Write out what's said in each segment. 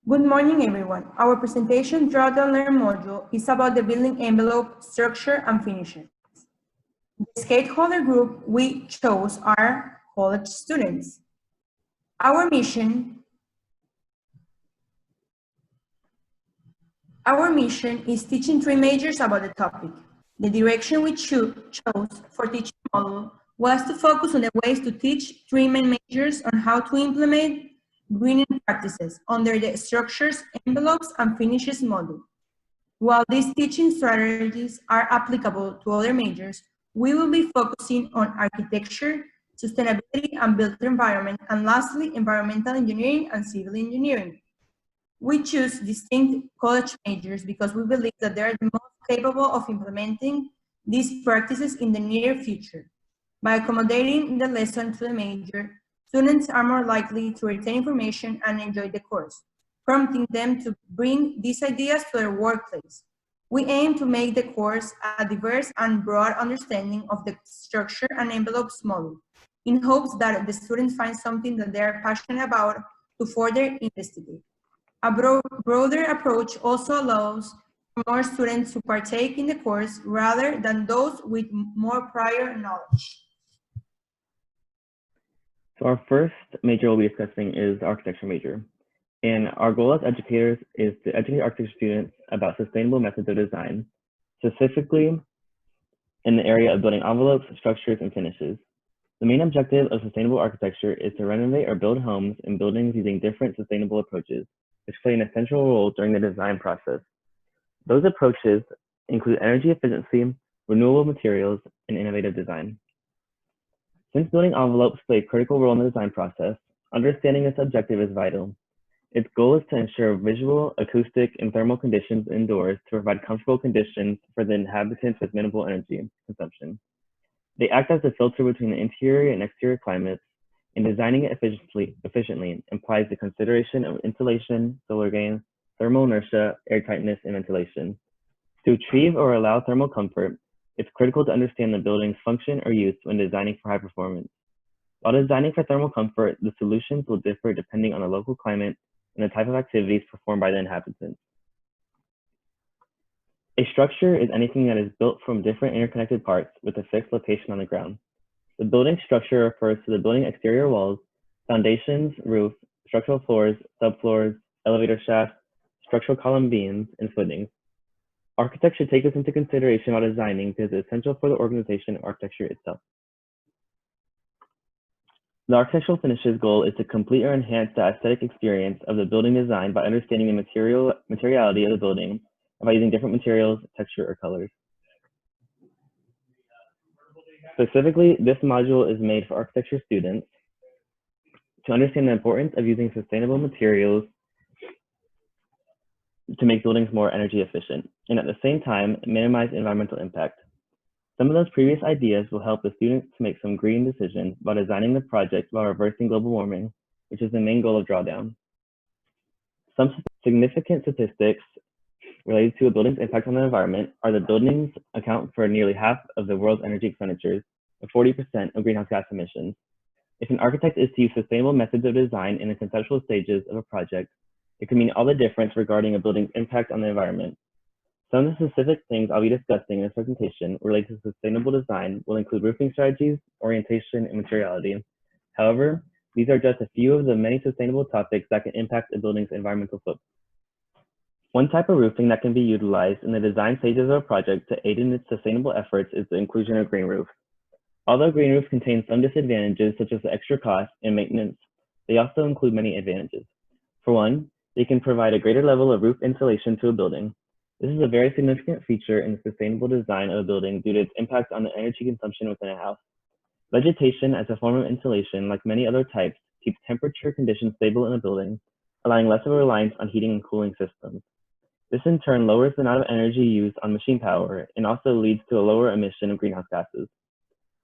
Good morning, everyone. Our presentation Draw and Learn module is about the building envelope, structure, and finishes. The stakeholder group we chose are college students. Our mission is teaching three majors about the topic. The direction we chose for teaching module was to focus on the ways to teach three main majors on how to implement greening practices under the structures, envelopes, and finishes module. While these teaching strategies are applicable to other majors, we will be focusing on architecture, sustainability and built environment, and lastly, environmental engineering and civil engineering. We choose distinct college majors because we believe that they are the most capable of implementing these practices in the near future. By accommodating the lesson to the major, students are more likely to retain information and enjoy the course, prompting them to bring these ideas to their workplace. We aim to make the course a diverse and broad understanding of the structure and envelopes model, in hopes that the students find something that they are passionate about to further investigate. A broader approach also allows more students to partake in the course rather than those with more prior knowledge. So our first major we'll be discussing is the architecture major. And our goal as educators is to educate architecture students about sustainable methods of design, specifically in the area of building envelopes, structures, and finishes. The main objective of sustainable architecture is to renovate or build homes and buildings using different sustainable approaches, which play an essential role during the design process. Those approaches include energy efficiency, renewable materials, and innovative design. Since building envelopes play a critical role in the design process, understanding this objective is vital. Its goal is to ensure visual, acoustic, and thermal conditions indoors to provide comfortable conditions for the inhabitants with minimal energy consumption. They act as a filter between the interior and exterior climates, and designing it efficiently implies the consideration of insulation, solar gain, thermal inertia, airtightness, and ventilation. To achieve or allow thermal comfort, it's critical to understand the building's function or use when designing for high performance. While designing for thermal comfort, the solutions will differ depending on the local climate and the type of activities performed by the inhabitants. A structure is anything that is built from different interconnected parts with a fixed location on the ground. The building structure refers to the building exterior walls, foundations, roof, structural floors, subfloors, elevator shafts, structural column beams, and footings. Architects should take this into consideration while designing because it's essential for the organization of architecture itself. The architectural finishes goal is to complete or enhance the aesthetic experience of the building design by understanding the materiality of the building and by using different materials, texture, or colors. Specifically, this module is made for architecture students to understand the importance of using sustainable materials to make buildings more energy efficient, and at the same time, minimize environmental impact. Some of those previous ideas will help the students to make some green decisions while designing the project while reversing global warming, which is the main goal of Drawdown. Some significant statistics related to a building's impact on the environment are the buildings account for nearly half of the world's energy expenditures and 40% of greenhouse gas emissions. If an architect is to use sustainable methods of design in the conceptual stages of a project, it can mean all the difference regarding a building's impact on the environment. Some of the specific things I'll be discussing in this presentation related to sustainable design will include roofing strategies, orientation, and materiality. However, these are just a few of the many sustainable topics that can impact a building's environmental footprint. One type of roofing that can be utilized in the design stages of a project to aid in its sustainable efforts is the inclusion of green roofs. Although green roofs contain some disadvantages, such as the extra cost and maintenance, they also include many advantages. For one, they can provide a greater level of roof insulation to a building. This is a very significant feature in the sustainable design of a building due to its impact on the energy consumption within a house. Vegetation as a form of insulation, like many other types, keeps temperature conditions stable in a building, allowing less of a reliance on heating and cooling systems. This in turn lowers the amount of energy used on machine power and also leads to a lower emission of greenhouse gases.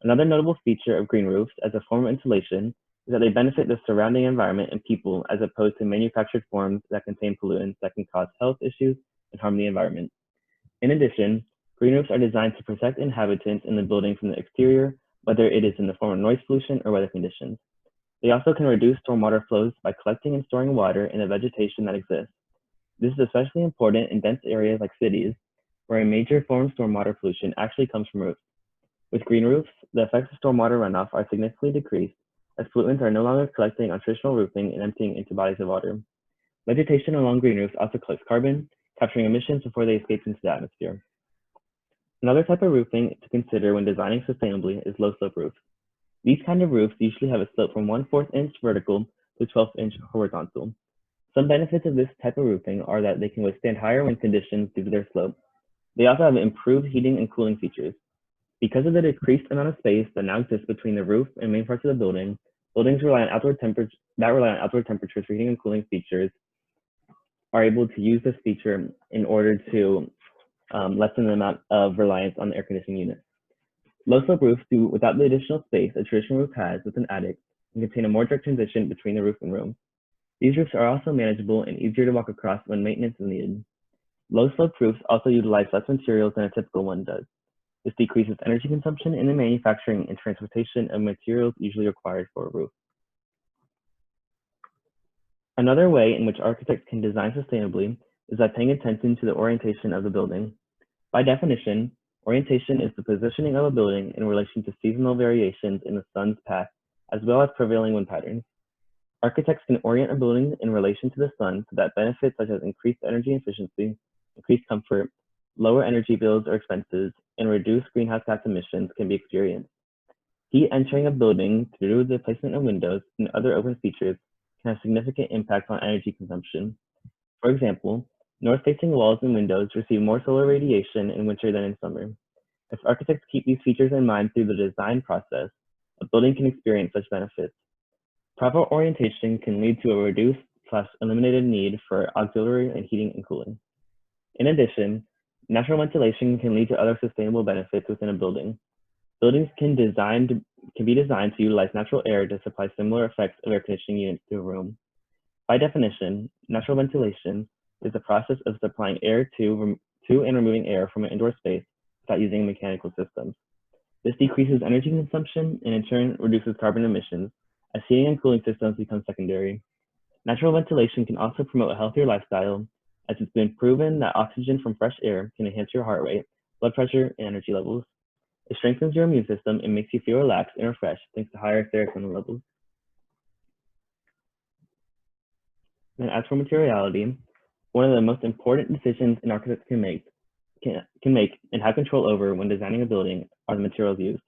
Another notable feature of green roofs as a form of insulation is that they benefit the surrounding environment and people as opposed to manufactured forms that contain pollutants that can cause health issues and harm the environment. In addition, green roofs are designed to protect inhabitants in the building from the exterior, whether it is in the form of noise pollution or weather conditions. They also can reduce stormwater flows by collecting and storing water in the vegetation that exists. This is especially important in dense areas like cities, where a major form of stormwater pollution actually comes from roofs. With green roofs, the effects of stormwater runoff are significantly decreased, as pollutants are no longer collecting on traditional roofing and emptying into bodies of water. Vegetation along green roofs also collects carbon, capturing emissions before they escape into the atmosphere. Another type of roofing to consider when designing sustainably is low-slope roofs. These kind of roofs usually have a slope from 1/4 inch vertical to 12 inch horizontal. Some benefits of this type of roofing are that they can withstand higher wind conditions due to their slope. They also have improved heating and cooling features. Because of the decreased amount of space that now exists between the roof and main parts of the building, buildings rely on outdoor temperatures for heating and cooling features are able to use this feature in order to lessen the amount of reliance on the air conditioning unit. Low slope roofs do without the additional space a traditional roof has with an attic and contain a more direct transition between the roof and room. These roofs are also manageable and easier to walk across when maintenance is needed. Low slope roofs also utilize less materials than a typical one does. This decreases energy consumption in the manufacturing and transportation of materials usually required for a roof. Another way in which architects can design sustainably is by paying attention to the orientation of the building. By definition, orientation is the positioning of a building in relation to seasonal variations in the sun's path, as well as prevailing wind patterns. Architects can orient a building in relation to the sun so that benefits such as increased energy efficiency, increased comfort, lower energy bills or expenses, and reduced greenhouse gas emissions can be experienced. Heat entering a building through the placement of windows and other open features can have significant impact on energy consumption. For example, north-facing walls and windows receive more solar radiation in winter than in summer. If architects keep these features in mind through the design process, a building can experience such benefits. Proper orientation can lead to a reduced/eliminated need for auxiliary and heating and cooling. In addition, natural ventilation can lead to other sustainable benefits within a building. Buildings can be designed to utilize natural air to supply similar effects of air conditioning units to a room. By definition, natural ventilation is the process of supplying air to and removing air from an indoor space without using mechanical systems. This decreases energy consumption and in turn reduces carbon emissions as heating and cooling systems become secondary. Natural ventilation can also promote a healthier lifestyle, as it's been proven that oxygen from fresh air can enhance your heart rate, blood pressure, and energy levels. It strengthens your immune system and makes you feel relaxed and refreshed thanks to higher serotonin levels. And as for materiality, one of the most important decisions an architect can make and have control over when designing a building are the materials used.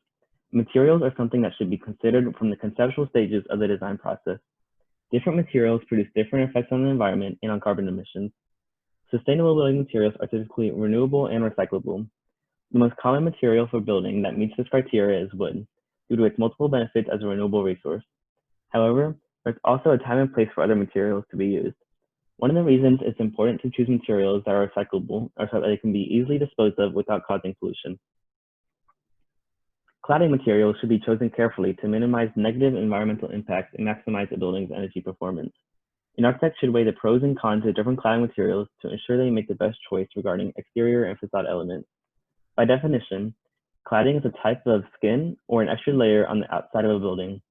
Materials are something that should be considered from the conceptual stages of the design process. Different materials produce different effects on the environment and on carbon emissions. Sustainable building materials are typically renewable and recyclable. The most common material for building that meets this criteria is wood, due to its multiple benefits as a renewable resource. However, there's also a time and place for other materials to be used. One of the reasons it's important to choose materials that are recyclable are so that they can be easily disposed of without causing pollution. Cladding materials should be chosen carefully to minimize negative environmental impacts and maximize a building's energy performance. An architect should weigh the pros and cons of different cladding materials to ensure they make the best choice regarding exterior and facade elements. By definition, cladding is a type of skin or an extra layer on the outside of a building.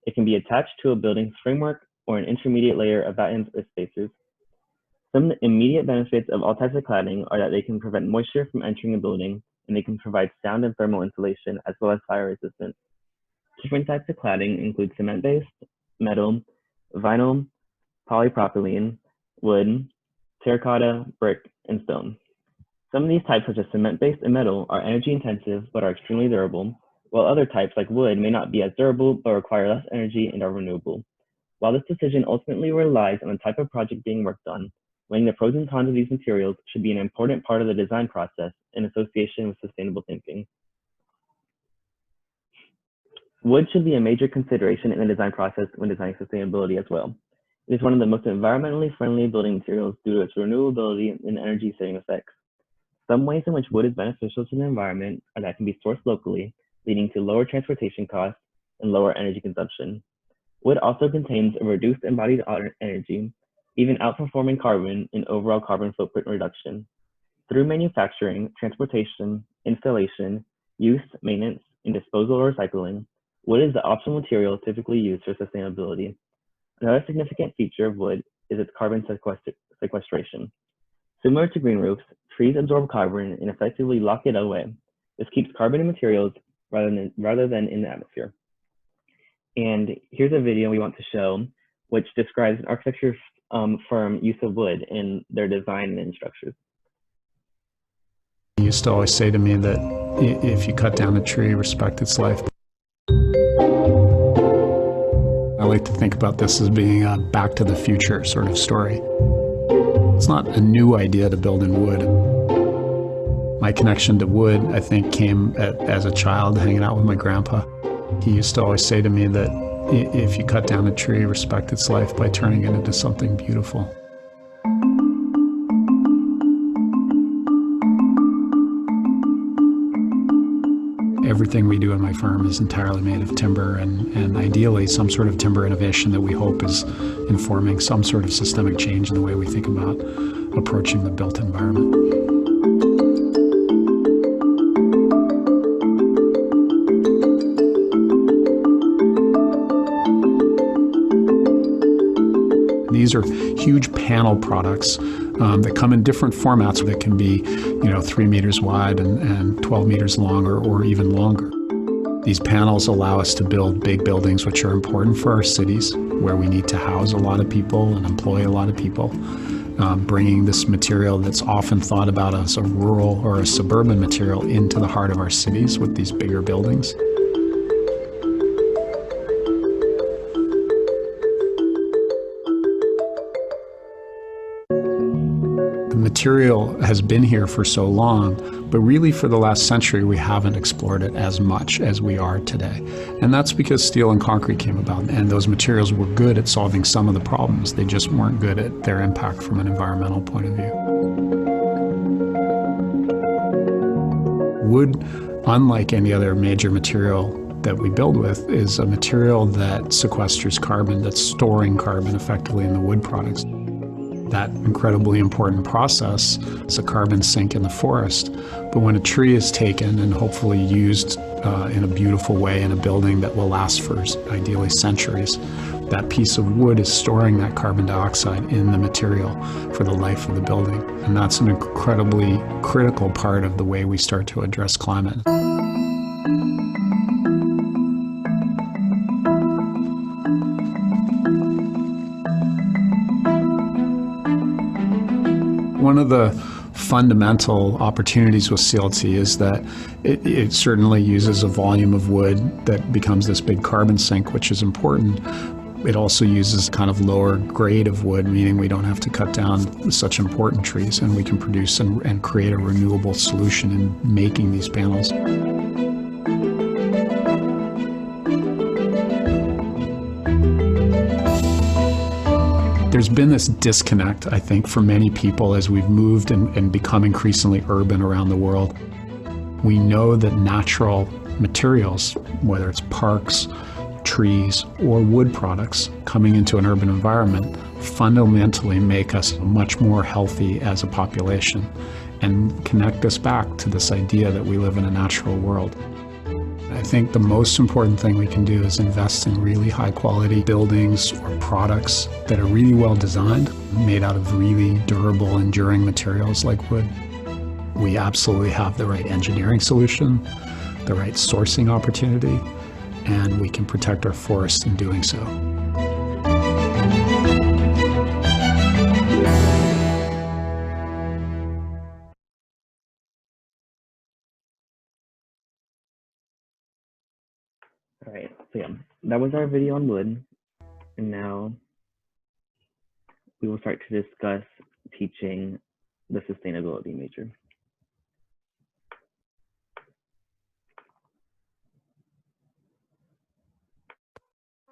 It can be attached to a building's framework or an intermediate layer of battens or spacers. Some immediate benefits of all types of cladding are that they can prevent moisture from entering a building, and they can provide sound and thermal insulation as well as fire resistance. Different types of cladding include cement-based, metal, vinyl, polypropylene, wood, terracotta, brick, and stone. Some of these types, such as cement-based and metal, are energy intensive but are extremely durable, while other types, like wood, may not be as durable but require less energy and are renewable. While this decision ultimately relies on the type of project being worked on, weighing the pros and cons of these materials should be an important part of the design process in association with sustainable thinking. Wood should be a major consideration in the design process when designing sustainability as well. It is one of the most environmentally friendly building materials due to its renewability and energy-saving effects. Some ways in which wood is beneficial to the environment are that it can be sourced locally, leading to lower transportation costs and lower energy consumption. Wood also contains a reduced embodied energy, even outperforming carbon in overall carbon footprint reduction. Through manufacturing, transportation, installation, use, maintenance, and disposal or recycling, Wood is the optional material typically used for sustainability. Another significant feature of wood is its carbon sequestration. Similar to green roofs, trees absorb carbon and effectively lock it away. This keeps carbon in materials rather than in the atmosphere. And here's a video we want to show, which describes an architecture firm use of wood in their design and structures. He used to always say to me that if you cut down a tree, respect its life. I like to think about this as being a back to the future sort of story. It's not a new idea to build in wood. My connection to wood, I think, came as a child hanging out with my grandpa. He used to always say to me that if you cut down a tree, respect its life by turning it into something beautiful. Everything we do in my firm is entirely made of timber, and ideally some sort of timber innovation that we hope is informing some sort of systemic change in the way we think about approaching the built environment. These are huge panel products that come in different formats that can be, 3 meters wide and 12 meters long or even longer. These panels allow us to build big buildings which are important for our cities, where we need to house a lot of people and employ a lot of people. Bringing this material that's often thought about as a rural or a suburban material into the heart of our cities with these bigger buildings. The material has been here for so long, but really for the last century we haven't explored it as much as we are today. And that's because steel and concrete came about, and those materials were good at solving some of the problems. They just weren't good at their impact from an environmental point of view. Wood, unlike any other major material that we build with, is a material that sequesters carbon, that's storing carbon effectively in the wood products. That incredibly important process is a carbon sink in the forest. But when a tree is taken and hopefully used in a beautiful way in a building that will last for ideally centuries, that piece of wood is storing that carbon dioxide in the material for the life of the building. And that's an incredibly critical part of the way we start to address climate. One of the fundamental opportunities with CLT is that it certainly uses a volume of wood that becomes this big carbon sink, which is important. It also uses kind of lower grade of wood, meaning we don't have to cut down such important trees, and we can produce and create a renewable solution in making these panels. There's been this disconnect, I think, for many people as we've moved and become increasingly urban around the world. We know that natural materials, whether it's parks, trees, or wood products coming into an urban environment, fundamentally make us much more healthy as a population and connect us back to this idea that we live in a natural world. I think the most important thing we can do is invest in really high quality buildings or products that are really well designed, made out of really durable, enduring materials like wood. We absolutely have the right engineering solution, the right sourcing opportunity, and we can protect our forests in doing so. All right, so yeah, that was our video on wood, and now we will start to discuss teaching the sustainability major.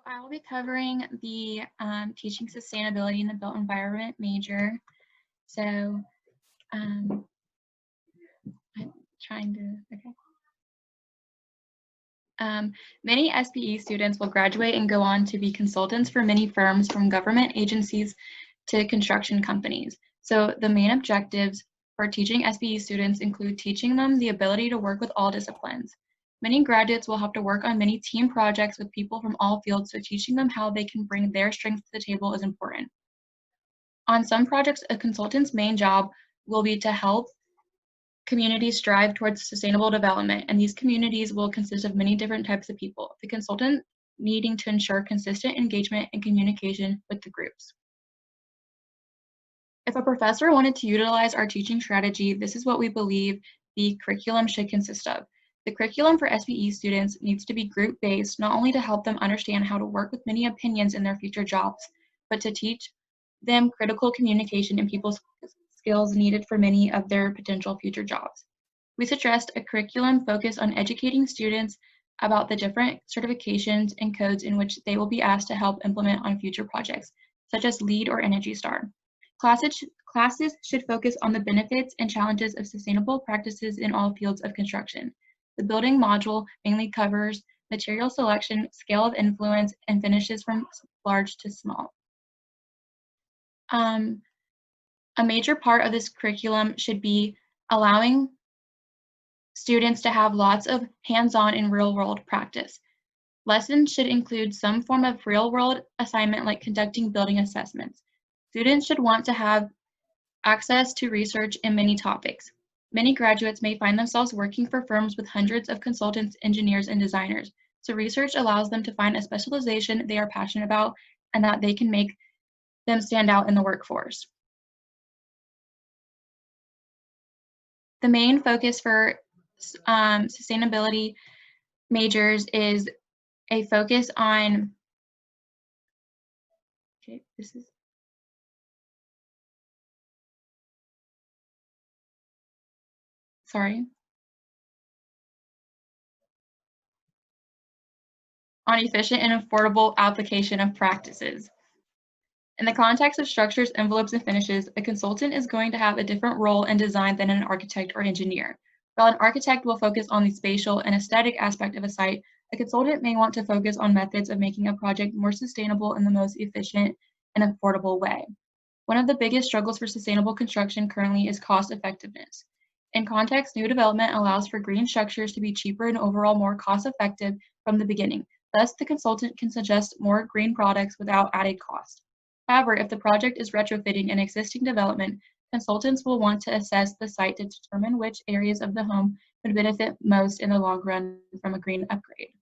I will be covering the teaching sustainability in the built environment major. So I'm trying to, okay. Many SPE students will graduate and go on to be consultants for many firms, from government agencies to construction companies. So the main objectives for teaching SPE students include teaching them the ability to work with all disciplines, Many graduates will have to work on many team projects with people from all fields, so teaching them how they can bring their strengths to the table is important. On some projects, a consultant's main job will be to help communities strive towards sustainable development, and these communities will consist of many different types of people, the consultant needing to ensure consistent engagement and communication with the groups. If a professor wanted to utilize our teaching strategy, this is what we believe the curriculum should consist of. The curriculum for SPE students needs to be group-based, not only to help them understand how to work with many opinions in their future jobs, but to teach them critical communication and people skills needed for many of their potential future jobs. We suggest a curriculum focused on educating students about the different certifications and codes in which they will be asked to help implement on future projects, such as LEED or ENERGY STAR. Classes should focus on the benefits and challenges of sustainable practices in all fields of construction. The building module mainly covers material selection, scale of influence, and finishes from large to small. A major part of this curriculum should be allowing students to have lots of hands-on and real-world practice. Lessons should include some form of real-world assignment like conducting building assessments. Students should want to have access to research in many topics. Many graduates may find themselves working for firms with hundreds of consultants, engineers, and designers. So research allows them to find a specialization they are passionate about and that they can make them stand out in the workforce. The main focus for sustainability majors is a focus on, on efficient and affordable application of practices. In the context of structures, envelopes, and finishes, a consultant is going to have a different role in design than an architect or engineer. While an architect will focus on the spatial and aesthetic aspect of a site, a consultant may want to focus on methods of making a project more sustainable in the most efficient and affordable way. One of the biggest struggles for sustainable construction currently is cost effectiveness. In context, new development allows for green structures to be cheaper and overall more cost effective from the beginning. Thus, the consultant can suggest more green products without added cost. However, if the project is retrofitting an existing development, consultants will want to assess the site to determine which areas of the home would benefit most in the long run from a green upgrade.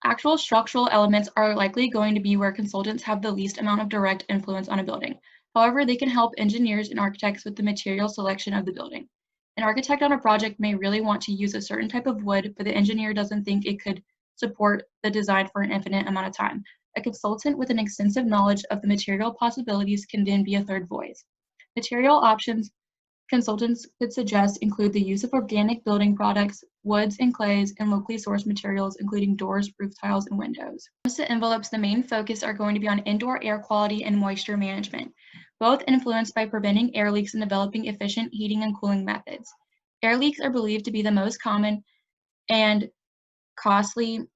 Actual structural elements are likely going to be where consultants have the least amount of direct influence on a building. However, they can help engineers and architects with the material selection of the building. An architect on a project may really want to use a certain type of wood, but the engineer doesn't think it could support the design for an infinite amount of time. A consultant with an extensive knowledge of the material possibilities can then be a third voice. Material options consultants could suggest include the use of organic building products, woods and clays, and locally sourced materials, including doors, roof tiles, and windows. When it comes to envelopes, the main focus are going to be on indoor air quality and moisture management, both influenced by preventing air leaks and developing efficient heating and cooling methods. Air leaks are believed to be the most common and costly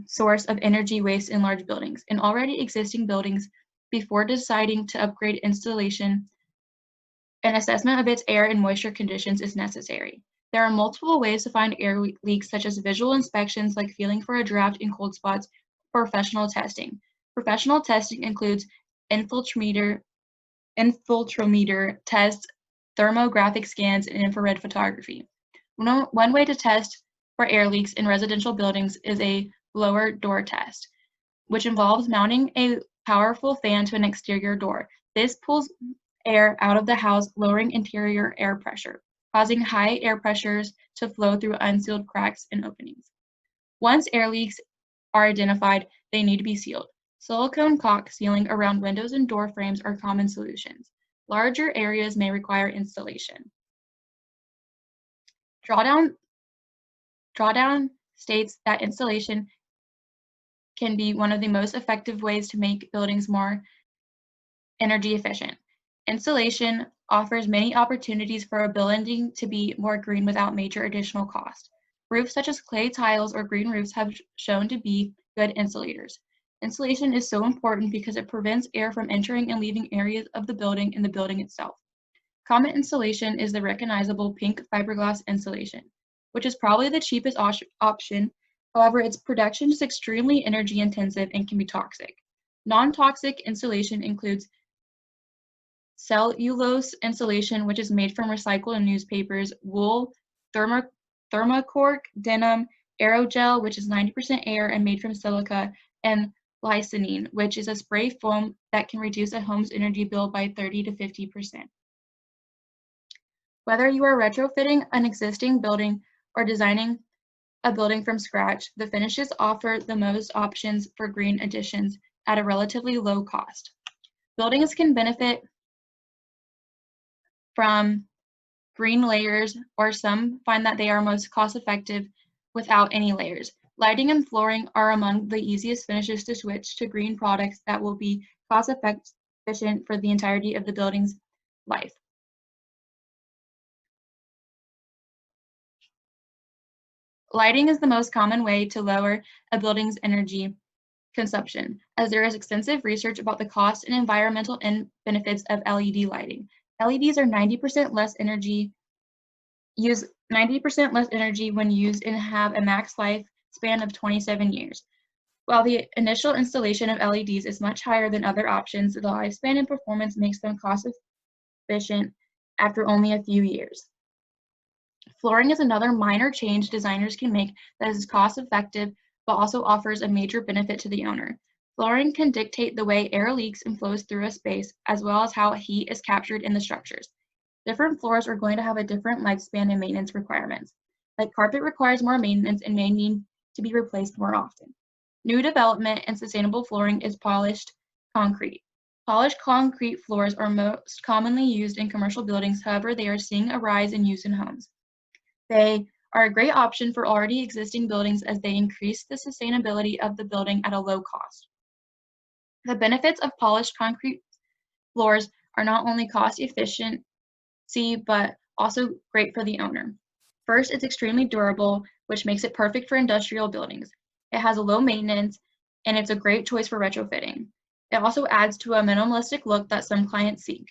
source of energy waste in large buildings. In already existing buildings, before deciding to upgrade installation, an assessment of its air and moisture conditions is necessary. There are multiple ways to find air leaks, such as visual inspections like feeling for a draft in cold spots, or professional testing. Professional testing includes infiltrometer tests, thermographic scans, and infrared photography. One way to test for air leaks in residential buildings is a blower door test, which involves mounting a powerful fan to an exterior door. This pulls air out of the house, lowering interior air pressure, causing high air pressures to flow through unsealed cracks and openings. Once air leaks are identified, they need to be sealed. Silicone caulk sealing around windows and door frames are common solutions. Larger areas may require installation. Drawdown states that installation can be one of the most effective ways to make buildings more energy efficient. Installation offers many opportunities for a building to be more green without major additional cost. Roofs such as clay tiles or green roofs have shown to be good insulators. Insulation is so important because it prevents air from entering and leaving areas of the building and the building itself. Comet insulation is the recognizable pink fiberglass insulation, which is probably the cheapest option. However, its production is extremely energy intensive and can be toxic. Non-toxic insulation includes cellulose insulation, which is made from recycled newspapers, wool, thermocork, denim, aerogel, which is 90% air and made from silica, and lysine, which is a spray foam that can reduce a home's energy bill by 30 to 50%. Whether you are retrofitting an existing building or designing a building from scratch, the finishes offer the most options for green additions at a relatively low cost. Buildings can benefit from green layers, or some find that they are most cost-effective without any layers. Lighting and flooring are among the easiest finishes to switch to green products that will be cost-efficient for the entirety of the building's life. Lighting is the most common way to lower a building's energy consumption, as there is extensive research about the cost and environmental benefits of LED lighting. LEDs are 90% less energy when used and have a max lifespan of 27 years. While the initial installation of LEDs is much higher than other options, the lifespan and performance makes them cost efficient after only a few years. Flooring is another minor change designers can make that is cost effective but also offers a major benefit to the owner. Flooring can dictate the way air leaks and flows through a space, as well as how heat is captured in the structures. Different floors are going to have a different lifespan and maintenance requirements. Like carpet requires more maintenance and may need to be replaced more often. New development and sustainable flooring is polished concrete. Polished concrete floors are most commonly used in commercial buildings, however, they are seeing a rise in use in homes. They are a great option for already existing buildings as they increase the sustainability of the building at a low cost. The benefits of polished concrete floors are not only cost efficiency, but also great for the owner. First, it's extremely durable, which makes it perfect for industrial buildings. It has a low maintenance, and it's a great choice for retrofitting. It also adds to a minimalistic look that some clients seek.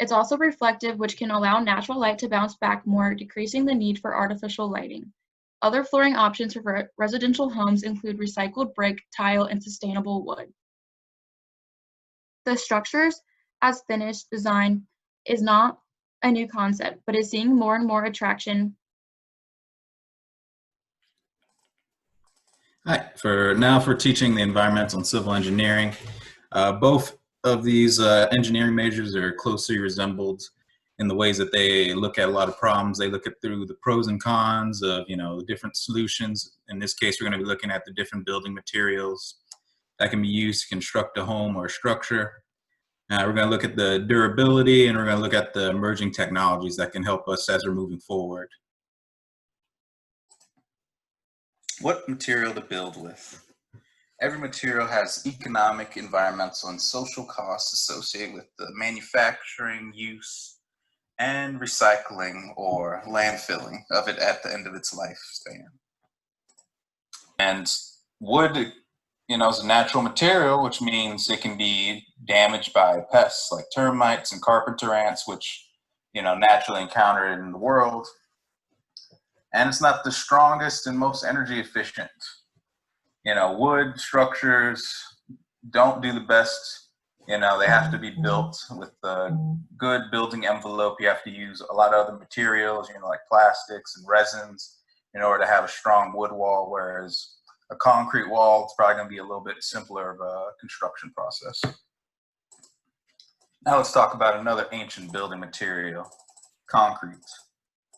It's also reflective, which can allow natural light to bounce back more, decreasing the need for artificial lighting. Other flooring options for residential homes include recycled brick, tile, and sustainable wood. The structures as finished design is not a new concept, but is seeing more and more attraction. Hi, for teaching the environmental and civil engineering. Both of these engineering majors are closely resembled in the ways that they look at a lot of problems. They look at through the pros and cons of, the different solutions. In this case, we're going to be looking at the different building materials that can be used to construct a home or a structure. We're going to look at the durability, and we're going to look at the emerging technologies that can help us as we're moving forward. What material to build with? Every material has economic, environmental, and social costs associated with the manufacturing, use, and recycling or landfilling of it at the end of its lifespan. And wood, is a natural material, which means it can be damaged by pests like termites and carpenter ants, which, naturally encountered in the world. And it's not the strongest and most energy efficient. Wood structures don't do the best. They have to be built with a good building envelope. You have to use a lot of other materials, like plastics and resins in order to have a strong wood wall, whereas a concrete wall is probably going to be a little bit simpler of a construction process. Now let's talk about another ancient building material, concrete.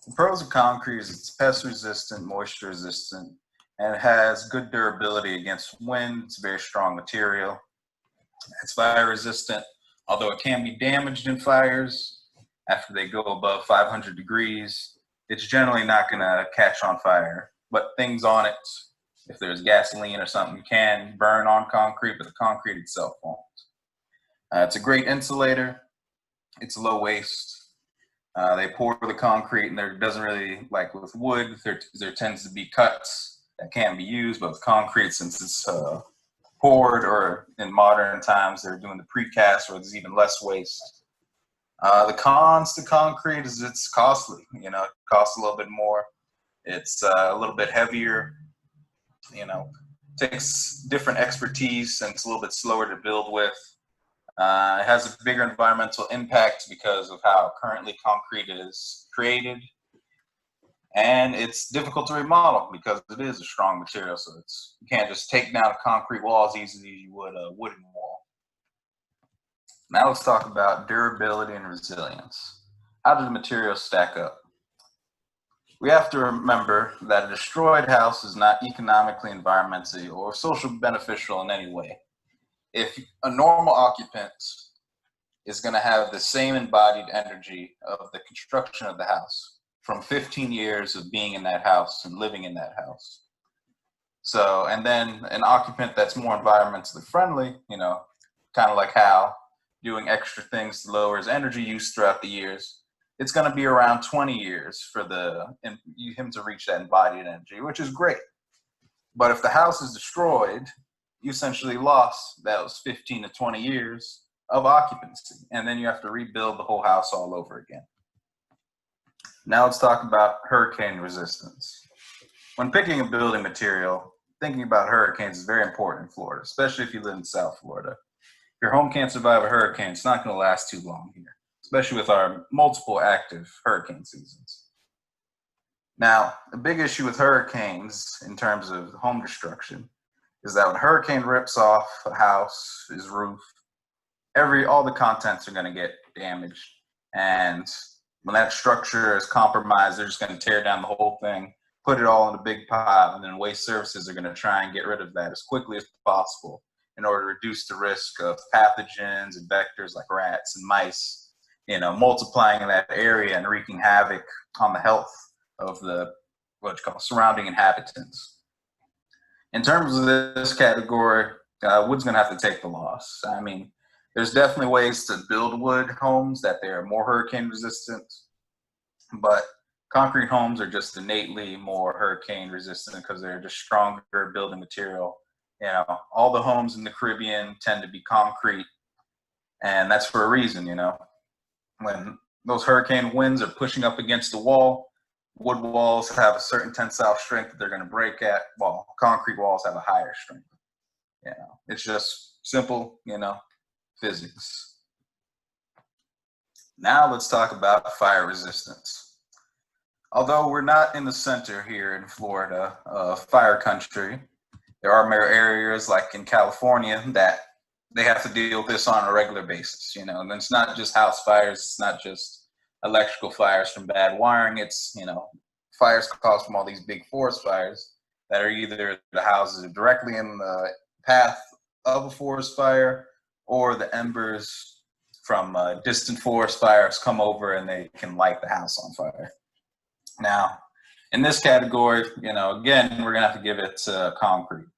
The pros of concrete is it's pest resistant, moisture resistant, and it has good durability against wind. It's a very strong material. It's fire resistant, although it can be damaged in fires after they go above 500 degrees. It's generally not going to catch on fire, but things on it, if there's gasoline or something, can burn on concrete, but the concrete itself won't. It's a great insulator. It's low waste. They pour the concrete, and there doesn't really, like with wood, there tends to be cuts that can be used, but with concrete, since it's poured, or in modern times, they're doing the precast, where there's even less waste. The cons to concrete is it's costly. You know, it costs a little bit more. It's a little bit heavier. You know, takes different expertise, and it's a little bit slower to build with. It has a bigger environmental impact because of how currently concrete is created. And it's difficult to remodel because it is a strong material. So you can't just take down a concrete wall as easily as you would a wooden wall. Now let's talk about durability and resilience. How do the materials stack up? We have to remember that a destroyed house is not economically, environmentally, or socially beneficial in any way. If a normal occupant is going to have the same embodied energy of the construction of the house from 15 years of being in that house and living in that house. So, and then an occupant that's more environmentally friendly, you know, kind of like Hal, doing extra things to lower his energy use throughout the years, it's going to be around 20 years for him to reach that embodied energy, which is great. But if the house is destroyed, you essentially lost those 15 to 20 years of occupancy, and then you have to rebuild the whole house all over again. Now let's talk about hurricane resistance. When picking a building material, thinking about hurricanes is very important in Florida, especially if you live in South Florida. If your home can't survive a hurricane, it's not going to last too long here, especially with our multiple active hurricane seasons. Now, the big issue with hurricanes in terms of home destruction is that when a hurricane rips off a house, his roof, all the contents are going to get damaged. And when that structure is compromised, they're just going to tear down the whole thing, put it all in a big pile, and then waste services are going to try and get rid of that as quickly as possible in order to reduce the risk of pathogens and vectors like rats and mice, you know, multiplying in that area and wreaking havoc on the health of the surrounding inhabitants. In terms of this category, wood's going to have to take the loss. I mean, there's definitely ways to build wood homes that they're more hurricane resistant, but concrete homes are just innately more hurricane resistant because they're just stronger building material. You know, all the homes in the Caribbean tend to be concrete, and that's for a reason. You know, when those hurricane winds are pushing up against the wall, wood walls have a certain tensile strength that they're going to break at, while concrete walls have a higher strength. You know, it's just simple, you know, physics. Now let's talk about fire resistance. Although we're not in the center here in Florida of fire country, there are more areas like in California that they have to deal with this on a regular basis, you know, and it's not just house fires, it's not just electrical fires from bad wiring, it's, you know, fires caused from all these big forest fires that are either the houses are directly in the path of a forest fire, or the embers from distant forest fires come over and they can light the house on fire. Now, in this category, you know, again, we're gonna have to give it concrete.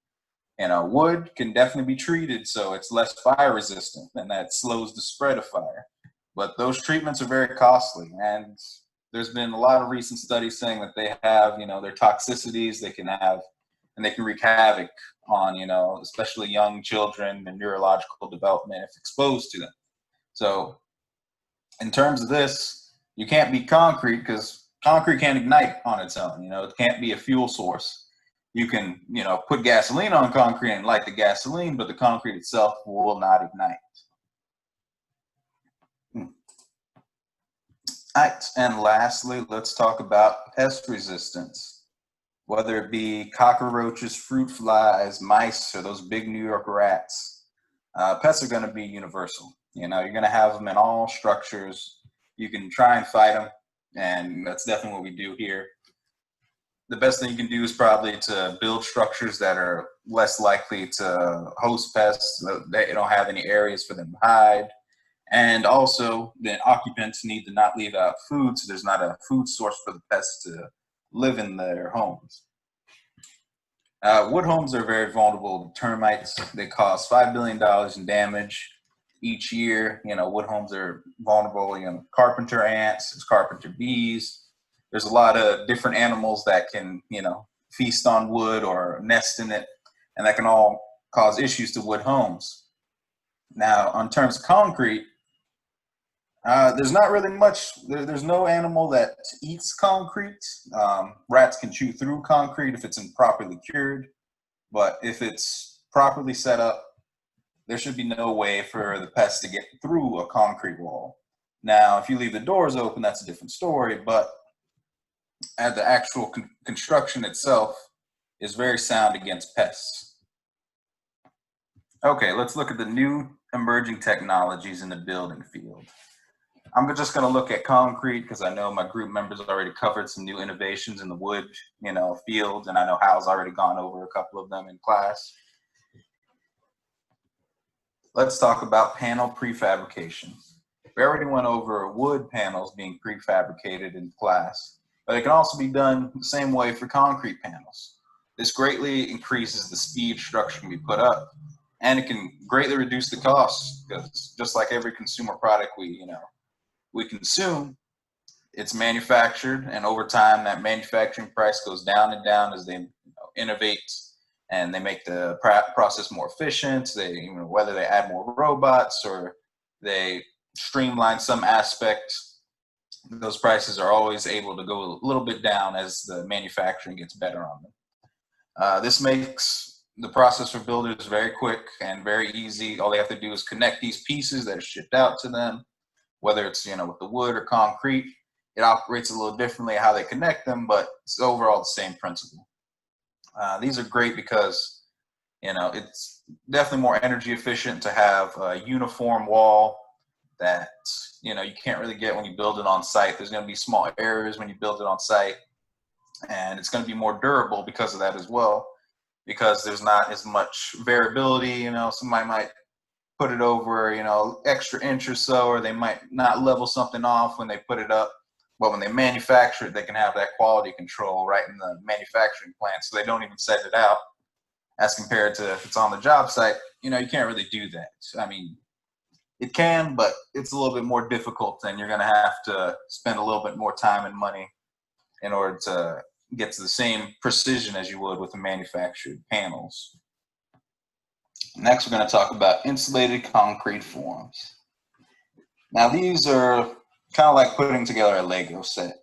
You know, wood can definitely be treated so it's less fire resistant, and that slows the spread of fire. But those treatments are very costly, and there's been a lot of recent studies saying that they have, you know, their toxicities they can have, and they can wreak havoc on, you know, especially young children and neurological development if exposed to them. So in terms of this, you can't beat concrete because concrete can't ignite on its own. You know, it can't be a fuel source. You can, you know, put gasoline on concrete and light the gasoline, but the concrete itself will not ignite. All right, and lastly, let's talk about pest resistance. Whether it be cockroaches, fruit flies, mice, or those big New York rats, pests are going to be universal. You know, you're going to have them in all structures. You can try and fight them, and that's definitely what we do here. The best thing you can do is probably to build structures that are less likely to host pests. They don't have any areas for them to hide. And also, the occupants need to not leave out food, so there's not a food source for the pests to live in their homes. Wood homes are very vulnerable to termites. They cause $5 billion in damage each year. You know, wood homes are vulnerable. You know, carpenter ants, carpenter bees. There's a lot of different animals that can, you know, feast on wood or nest in it, and that can all cause issues to wood homes. Now, on terms of concrete, There's not really much. There's no animal that eats concrete. Rats can chew through concrete if it's improperly cured, but if it's properly set up, there should be no way for the pests to get through a concrete wall. Now, if you leave the doors open, that's a different story, but at the actual construction itself is very sound against pests. Okay, let's look at the new emerging technologies in the building field. I'm just going to look at concrete because I know my group members already covered some new innovations in the wood, field, and I know Hal's already gone over a couple of them in class. Let's talk about panel prefabrication. We already went over wood panels being prefabricated in class, but it can also be done the same way for concrete panels. This greatly increases the speed structure can be put up, and it can greatly reduce the costs because just like every consumer product we consume, it's manufactured, and over time that manufacturing price goes down and down as they innovate and they make the process more efficient. They, whether they add more robots or they streamline some aspects, those prices are always able to go a little bit down as the manufacturing gets better on them. This makes the process for builders very quick and very easy. All they have to do is connect these pieces that are shipped out to them, whether it's with the wood or concrete. It operates a little differently how they connect them, but it's overall the same principle. These are great because it's definitely more energy efficient to have a uniform wall that you can't really get when you build it on site. There's going to be small errors when you build it on site, and it's going to be more durable because of that as well, because there's not as much variability. Somebody might put it over extra inch or so, or they might not level something off when they put it up. But when they manufacture it, they can have that quality control right in the manufacturing plant, so they don't even set it out. As compared to if it's on the job site, you can't really do that. I mean, it can, but it's a little bit more difficult, and you're going to have to spend a little bit more time and money in order to get to the same precision as you would with the manufactured panels. Next, we're going to talk about insulated concrete forms. Now, these are kind of like putting together a Lego set.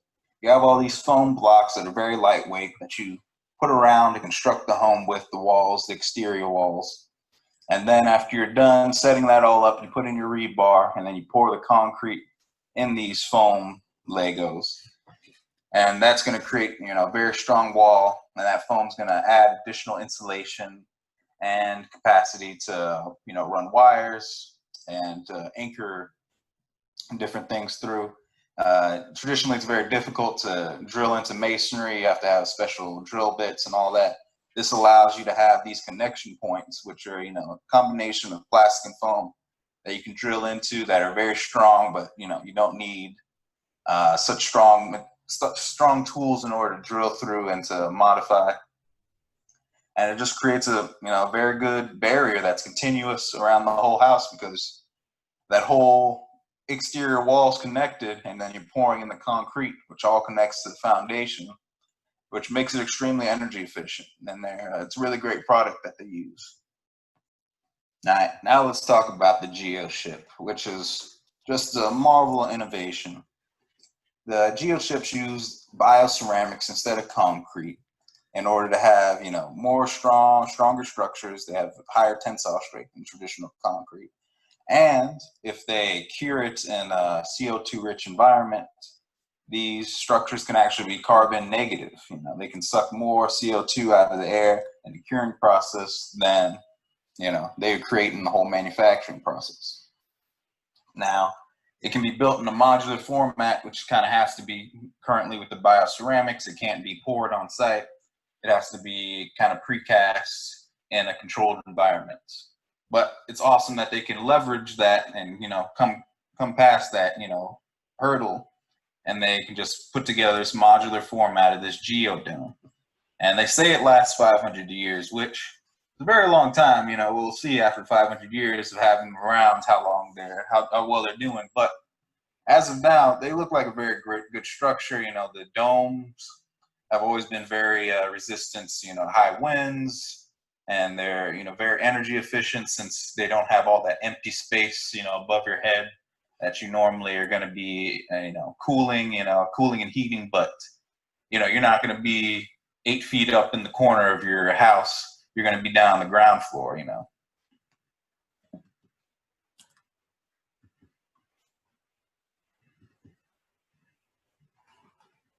You have all these foam blocks that are very lightweight that you put around to construct the home with the walls, the exterior walls. And then after you're done setting that all up, you put in your rebar, and then you pour the concrete in these foam Legos. And that's going to create, a very strong wall, and that foam's going to add additional insulation and capacity to, run wires and anchor different things through. Traditionally, it's very difficult to drill into masonry. You have to have special drill bits and all that. This allows you to have these connection points, which are, a combination of plastic and foam that you can drill into that are very strong, but, you don't need such strong tools in order to drill through and to modify. And it just creates a, very good barrier that's continuous around the whole house, because that whole exterior wall's connected, and then you're pouring in the concrete, which all connects to the foundation, which makes it extremely energy efficient. And it's a really great product that they use. Now let's talk about the GeoShip, which is just a marvel of innovation. The GeoShips use bioceramics instead of concrete in order to have, stronger structures. They have higher tensile strength than traditional concrete. And if they cure it in a CO2-rich environment, these structures can actually be carbon negative. They can suck more CO2 out of the air in the curing process than, they create in the whole manufacturing process. Now, it can be built in a modular format, which kind of has to be currently with the bioceramics. It can't be poured on site. It has to be kind of precast in a controlled environment. But it's awesome that they can leverage that and, come past that, hurdle, and they can just put together this modular format of this geodome. And they say it lasts 500 years, which is a very long time. We'll see after 500 years of having them around how well they're doing. But as of now, they look like a very good structure. The domes have always been very resistant to, high winds. And they're, very energy efficient, since they don't have all that empty space, above your head that you normally are going to be, cooling and heating, but, you're not going to be 8 feet up in the corner of your house. You're going to be down on the ground floor,